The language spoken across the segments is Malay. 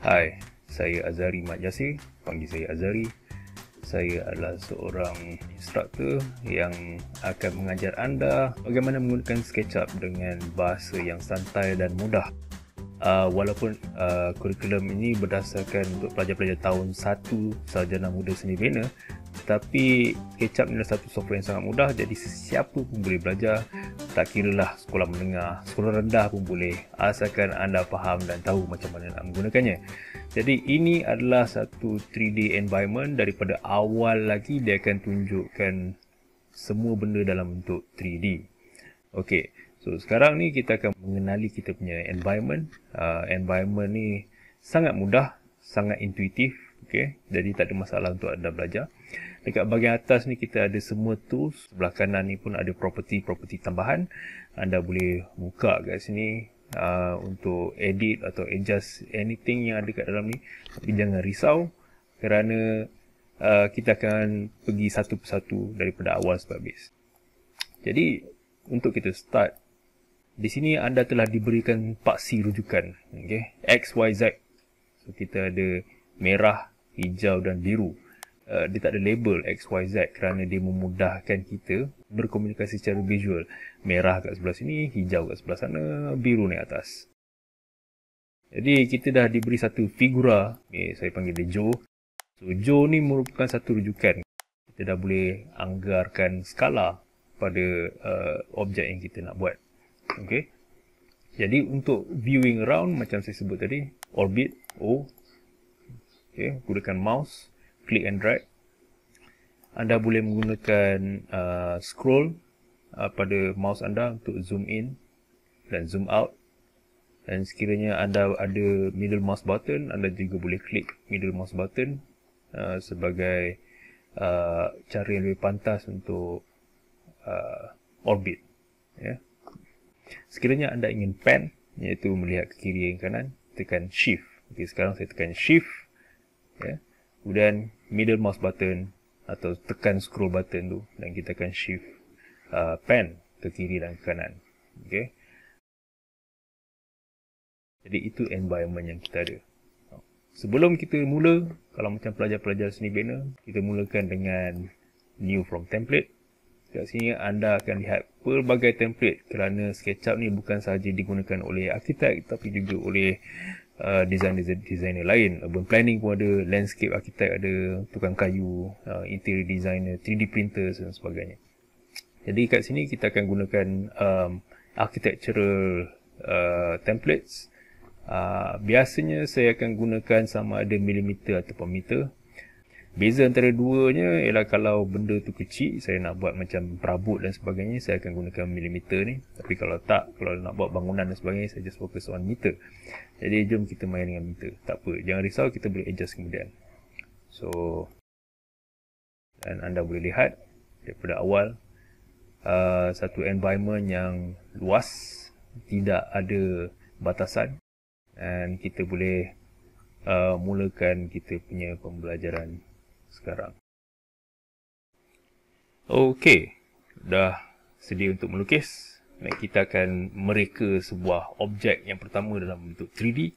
Hai, saya Azari Mat Yasir, panggil saya Azari. Saya adalah seorang instruktor yang akan mengajar anda bagaimana menggunakan SketchUp dengan bahasa yang santai dan mudah. Walaupun kurikulum ini berdasarkan untuk pelajar-pelajar tahun 1 sarjana muda seni bina, tetapi SketchUp adalah satu software yang sangat mudah, jadi sesiapa pun boleh belajar, tak kiralah sekolah menengah, sekolah rendah pun boleh, asalkan anda faham dan tahu macam mana nak menggunakannya. Jadi ini adalah satu 3D environment. Daripada awal lagi dia akan tunjukkan semua benda dalam bentuk 3D. Okey, so sekarang ni kita akan mengenali kita punya environment. Environment ni sangat mudah, sangat intuitif. Okey, jadi tak ada masalah untuk anda belajar. Dekat bahagian atas ni kita ada semua tools. Sebelah kanan ni pun ada property tambahan. Anda boleh buka kat sini untuk edit atau adjust anything yang ada kat dalam ni. Tapi jangan risau kerana kita akan pergi satu persatu daripada awal sampai habis. Jadi untuk kita start, di sini anda telah diberikan paksi rujukan, okay? X, Y, Z. So kita ada merah, hijau dan biru. Dia tak ada label X, Y, Z kerana dia memudahkan kita berkomunikasi secara visual. Merah kat sebelah sini, hijau kat sebelah sana, biru ni atas. Jadi kita dah diberi satu figura, saya panggil dia Joe. So Joe ni merupakan satu rujukan. Kita dah boleh anggarkan skala pada objek yang kita nak buat. Okay. Jadi untuk viewing around, macam saya sebut tadi, orbit, O. Okay. Gunakan mouse, click and drag. Anda boleh menggunakan scroll pada mouse anda untuk zoom in dan zoom out. Dan sekiranya anda ada middle mouse button, anda juga boleh klik middle mouse button sebagai cara yang lebih pantas untuk orbit. Yeah. Sekiranya anda ingin pan, iaitu melihat ke kiri dan kanan, tekan shift. Okay, sekarang saya tekan shift. Yeah. Kemudian middle mouse button atau tekan scroll button tu dan kita akan shift pan ke kiri dan ke kanan. Okay. Jadi itu environment yang kita ada. Sebelum kita mula, kalau macam pelajar-pelajar seni bina, kita mulakan dengan new from template. Kat sini anda akan lihat pelbagai template kerana SketchUp ni bukan sahaja digunakan oleh arkitek tapi juga oleh designer lain. Urban planning pun ada, landscape arkitek ada, tukang kayu, interior designer, 3D printers dan sebagainya. Jadi kat sini kita akan gunakan architectural templates. Biasanya saya akan gunakan sama ada milimeter ataupun meter. Beza antara duanya ialah kalau benda tu kecil, saya nak buat macam perabot dan sebagainya, saya akan gunakan milimeter ni. Tapi kalau tak, kalau nak buat bangunan dan sebagainya, saya just fokus on meter. Jadi jom kita main dengan meter. Tak apa, jangan risau, kita boleh adjust kemudian. So, dan anda boleh lihat daripada awal satu environment yang luas, tidak ada batasan, dan kita boleh mulakan kita punya pembelajaran sekarang. Okey, dah sedia untuk melukis. Dan kita akan mereka sebuah objek yang pertama dalam bentuk 3D.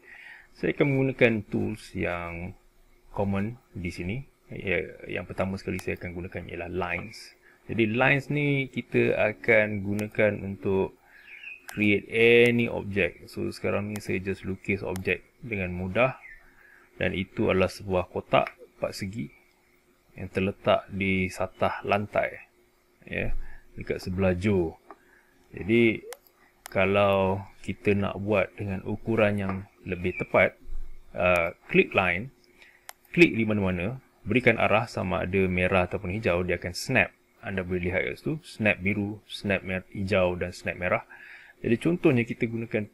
Saya akan menggunakan tools yang common di sini. Yang pertama sekali saya akan gunakan ialah lines. Jadi lines ni kita akan gunakan untuk create any object. So sekarang ni saya just lukis objek dengan mudah. Dan itu adalah sebuah kotak 4 segi yang terletak di satah lantai, ya, dekat sebelah Joe. Jadi kalau kita nak buat dengan ukuran yang lebih tepat, klik line, klik di mana-mana, berikan arah sama ada merah ataupun hijau, dia akan snap. Anda boleh lihat kat situ, snap biru, snap hijau dan snap merah. Jadi contohnya kita gunakan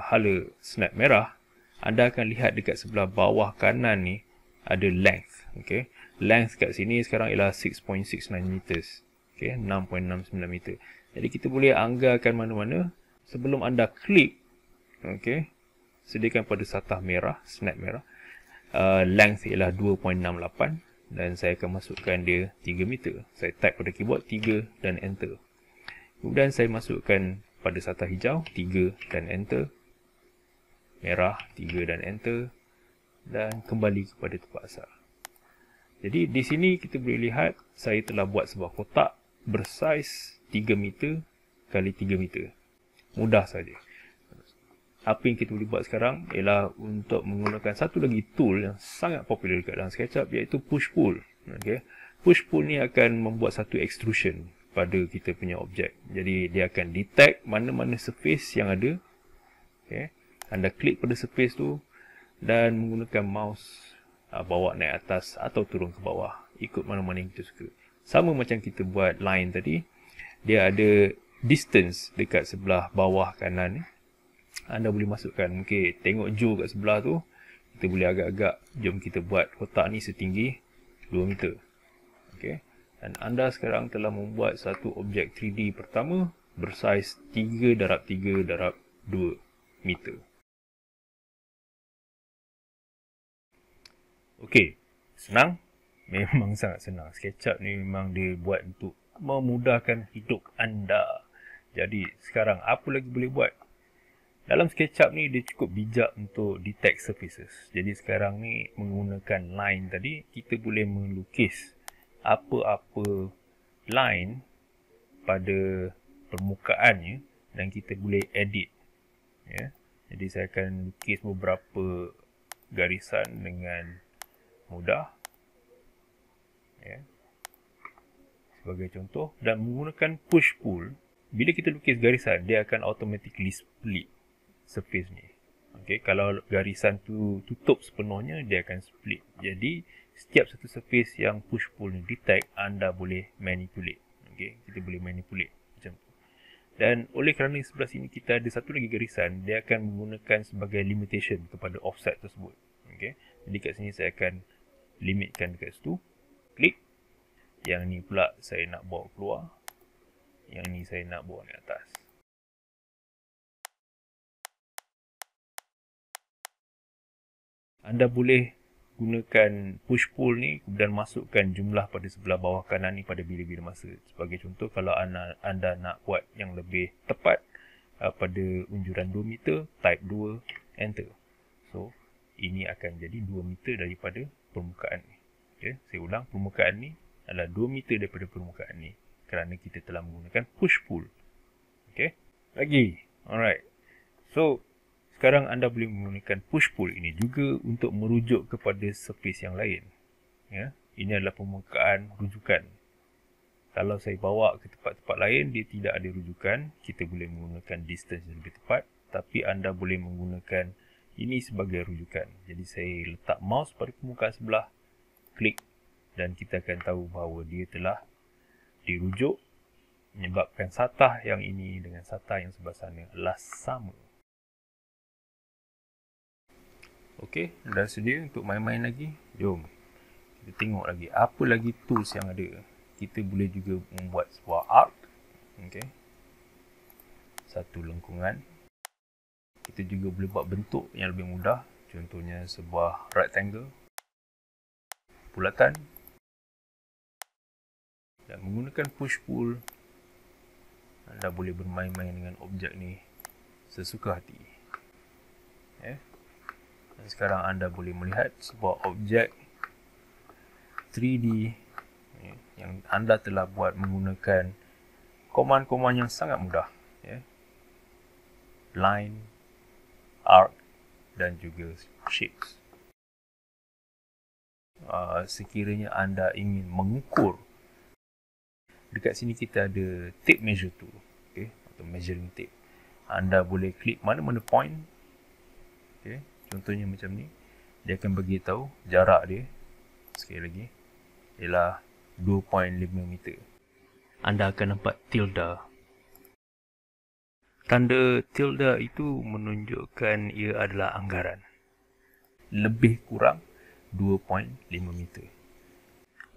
hala snap merah. Anda akan lihat dekat sebelah bawah kanan ni ada length. Okay. Length kat sini sekarang ialah 6.69 meters. Okay. 6.69 meter. Jadi kita boleh anggarkan mana-mana sebelum anda klik. Okay. Sediakan pada satah merah, snap merah. Length ialah 2.68 dan saya akan masukkan dia 3 meter. Saya type pada keyboard 3 dan enter. Kemudian saya masukkan pada satah hijau 3 dan enter. Merah 3 dan enter. dan kembali kepada tempat asal. Jadi di sini kita boleh lihat saya telah buat sebuah kotak bersaiz 3 meter kali 3 meter. Mudah saja. Apa yang kita boleh buat sekarang ialah untuk menggunakan satu lagi tool yang sangat popular dekat dalam SketchUp, iaitu push pull. Okay. Push pull ni akan membuat satu extrusion pada kita punya objek. Jadi dia akan detect mana-mana surface yang ada. Okay. Anda klik pada surface tu dan menggunakan mouse bawa naik atas atau turun ke bawah, ikut mana-mana yang kita suka. Sama macam kita buat line tadi, dia ada distance dekat sebelah bawah kanan ni. Anda boleh masukkan, mungkin tengok Joe kat sebelah tu, kita boleh agak-agak, jom kita buat kotak ni setinggi 2 meter. Okay. Dan anda sekarang telah membuat satu objek 3D pertama bersaiz 3x3x2 meter. Okey, senang? Memang sangat senang. SketchUp ni memang dia buat untuk memudahkan hidup anda. Jadi sekarang apa lagi boleh buat? Dalam SketchUp ni dia cukup bijak untuk detect surfaces. Jadi sekarang ni menggunakan line tadi, kita boleh melukis apa-apa line pada permukaannya dan kita boleh edit. Ya. Jadi saya akan lukis beberapa garisan dengan mudah. Ya. Sebagai contoh, dan menggunakan push pull, bila kita lukis garisan, dia akan automatically split surface ni. Okay, kalau garisan tu tutup sepenuhnya, dia akan split. Jadi setiap satu surface yang push pull ni detect, anda boleh manipulate. Okay, kita boleh manipulate macam tu. Dan oleh kerana sebelah sini kita ada satu lagi garisan, dia akan menggunakan sebagai limitation kepada offset tersebut. Okay, jadi kat sini saya akan limitkan dekat situ. Klik. Yang ni pula saya nak bawa keluar. Yang ni saya nak bawa ke atas. Anda boleh gunakan push pull ni dan masukkan jumlah pada sebelah bawah kanan ni pada bila-bila masa. Sebagai contoh, kalau anda nak buat yang lebih tepat pada unjuran 2 meter, type 2, enter. So, ini akan jadi 2 meter daripada permukaan ni. Okay, saya ulang, permukaan ni adalah 2 meter daripada permukaan ni kerana kita telah menggunakan push pull. Okay, lagi. Alright. So, sekarang anda boleh menggunakan push pull ini juga untuk merujuk kepada surface yang lain. Ya, ini adalah permukaan rujukan. Kalau saya bawa ke tempat-tempat lain, dia tidak ada rujukan, kita boleh menggunakan distance yang lebih tepat, tapi anda boleh menggunakan ini sebagai rujukan. Jadi saya letak mouse pada permukaan sebelah, klik, dan kita akan tahu bahawa dia telah dirujuk, menyebabkan satah yang ini dengan satah yang sebelah sana adalah sama. Okey, dah sedia untuk main-main lagi? Jom kita tengok lagi apa lagi tools yang ada. Kita boleh juga membuat sebuah arc. Okey, satu lengkungan. Kita juga boleh buat bentuk yang lebih mudah. Contohnya sebuah rectangle, bulatan. Dan menggunakan push pull, anda boleh bermain-main dengan objek ni sesuka hati. Dan sekarang anda boleh melihat sebuah objek 3D yang anda telah buat menggunakan command-command yang sangat mudah. Line, arc dan juga shapes. Sekiranya anda ingin mengukur, dekat sini kita ada tape measure tool, atau measuring tape. Anda boleh klik mana-mana point. Contohnya macam ni, dia akan bagi tahu jarak dia, sekali lagi, ialah 2.5 meter. Anda akan nampak tilde. Tanda tilde itu menunjukkan ia adalah anggaran. Lebih kurang 2.5 meter.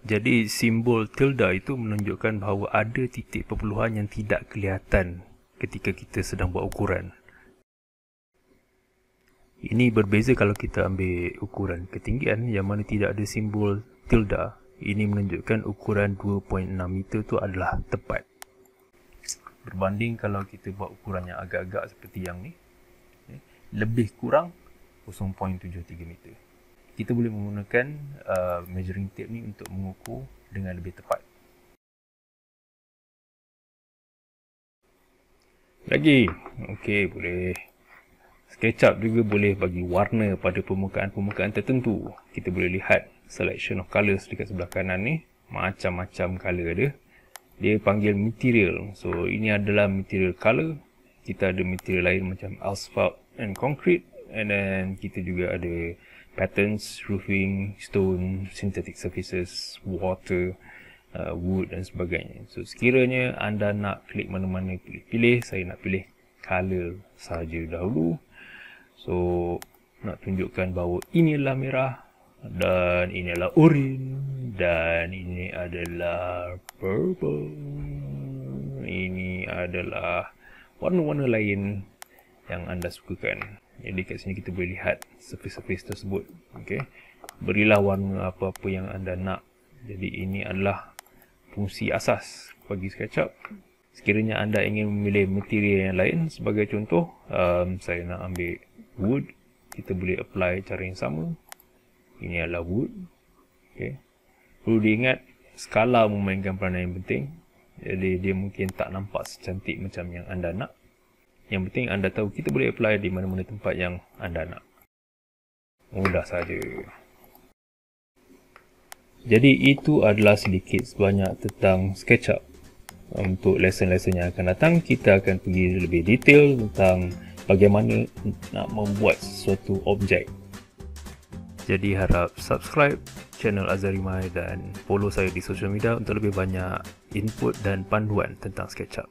Jadi simbol tilde itu menunjukkan bahawa ada titik perpuluhan yang tidak kelihatan ketika kita sedang buat ukuran. Ini berbeza kalau kita ambil ukuran ketinggian yang mana tidak ada simbol tilde. Ini menunjukkan ukuran 2.6 meter itu adalah tepat. Berbanding kalau kita buat ukuran yang agak-agak seperti yang ni, lebih kurang 0.73 meter. kita boleh menggunakan measuring tape ni untuk mengukur dengan lebih tepat. Lagi, okey, boleh. SketchUp juga boleh bagi warna pada permukaan-permukaan tertentu. Kita boleh lihat selection of colours dekat sebelah kanan ni. Macam-macam colour dia. Dia panggil material. So, ini adalah material colour. Kita ada material lain macam asphalt and concrete. And then, kita juga ada patterns, roofing, stone, synthetic surfaces, water, wood dan sebagainya. So, sekiranya anda nak klik mana-mana, pilih. Saya nak pilih color saja dahulu. So, nak tunjukkan bahawa ini adalah merah dan ini adalah oranye dan ini adalah purple. Ini adalah warna-warna lain yang anda sukakan. Jadi kat sini kita boleh lihat surface-surface tersebut. Okay. Berilah warna apa-apa yang anda nak. Jadi ini adalah fungsi asas bagi SketchUp. Sekiranya anda ingin memilih material yang lain, sebagai contoh, saya nak ambil wood. Kita boleh apply cara yang sama. Ini adalah wood. Okay. Perlu diingat, skala memainkan peranan yang penting. Jadi dia mungkin tak nampak secantik macam yang anda nak. Yang penting anda tahu kita boleh apply di mana-mana tempat yang anda nak. Mudah saja. Jadi itu adalah sedikit sebanyak tentang SketchUp. Untuk lesson-lesson yang akan datang, kita akan pergi lebih detail tentang bagaimana nak membuat sesuatu objek. Jadi harap subscribe channel Azhari Mai dan follow saya di social media untuk lebih banyak input dan panduan tentang SketchUp.